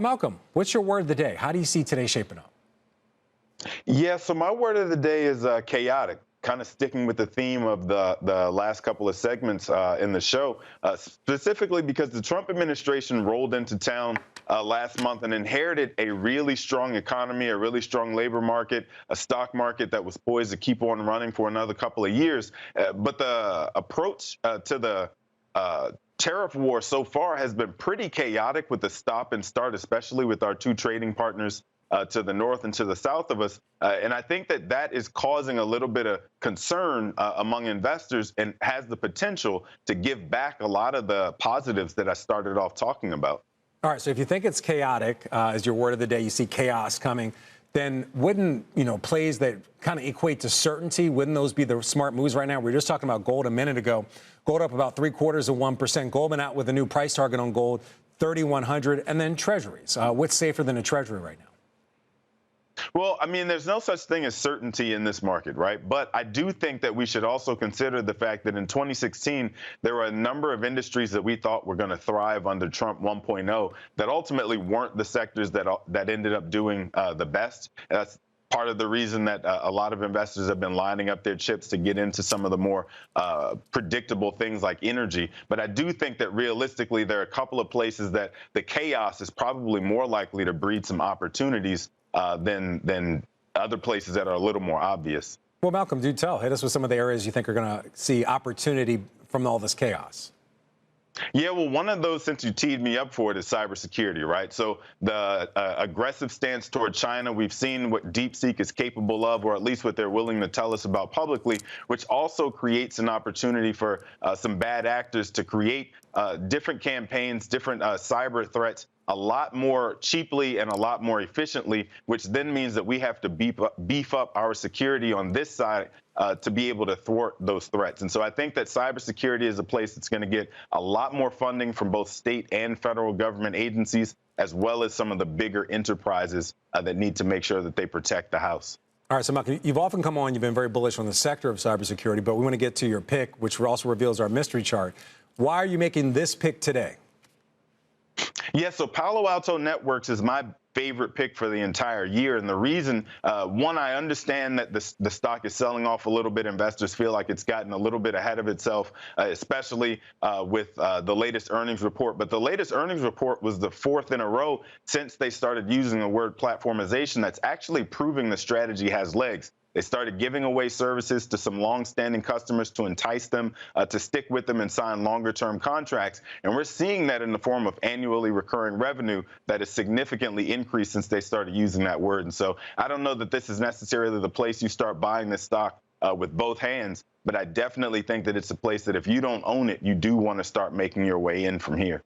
Malcolm, what's your word of the day? How do you see today shaping up? Yeah, so my word of the day is chaotic. Kind of sticking with the theme of the last couple of segments in the show, specifically because the Trump administration rolled into town last month and inherited a really strong economy, a really strong labor market, a stock market that was poised to keep on running for another couple of years. But the approach to the tariff war so far has been pretty chaotic with the stop and start, especially with our two trading partners to the north and to the south of us. And I think that that is causing a little bit of concern among investors and has the potential to give back a lot of the positives that I started off talking about. All right, so if you think it's chaotic, as your word of the day, you see chaos coming, then wouldn't, plays that kind of equate to certainty, wouldn't those be the smart moves right now? We were just talking about gold a minute ago. Gold up about 0.75%. Goldman out with a new price target on gold, 3,100, and then treasuries. What's safer than a treasury right now? Well, I mean, there's no such thing as certainty in this market, right? But I do think that we should also consider the fact that in 2016, there were a number of industries that we thought were going to thrive under Trump 1.0 that ultimately weren't the sectors that ended up doing the best. That's part of the reason that a lot of investors have been lining up their chips to get into some of the more predictable things like energy. But I do think that realistically, there are a couple of places that the chaos is probably more likely to breed some opportunities than other places that are a little more obvious. Well, Malcolm, do tell. Hit us with some of the areas you think are going to see opportunity from all this chaos. Yeah, well, one of those, since you teed me up for it, is cybersecurity, right? So the aggressive stance toward China, we've seen what DeepSeek is capable of, or at least what they're willing to tell us about publicly, which also creates an opportunity for some bad actors to create different campaigns, different cyber threats a lot more cheaply and a lot more efficiently, which then means that we have to beef up our security on this side to be able to thwart those threats. And so I think that cybersecurity is a place that's going to get a lot more funding from both state and federal government agencies, as well as some of the bigger enterprises that need to make sure that they protect the house. All right, so Malcolm, you've often come on, you've been very bullish on the sector of cybersecurity, but we want to get to your pick, which also reveals our mystery chart. Why are you making this pick today? Yeah, so Palo Alto Networks is my favorite pick for the entire year. And the reason, one, I understand that the stock is selling off a little bit. Investors feel like it's gotten a little bit ahead of itself, especially with the latest earnings report. But the latest earnings report was the fourth in a row since they started using the word platformization that's actually proving the strategy has legs. They started giving away services to some long-standing customers to entice them to stick with them and sign longer-term contracts. And we're seeing that in the form of annually recurring revenue that has significantly increased since they started using that word. And so I don't know that this is necessarily the place you start buying this stock with both hands, but I definitely think that it's a place that if you don't own it, you do want to start making your way in from here.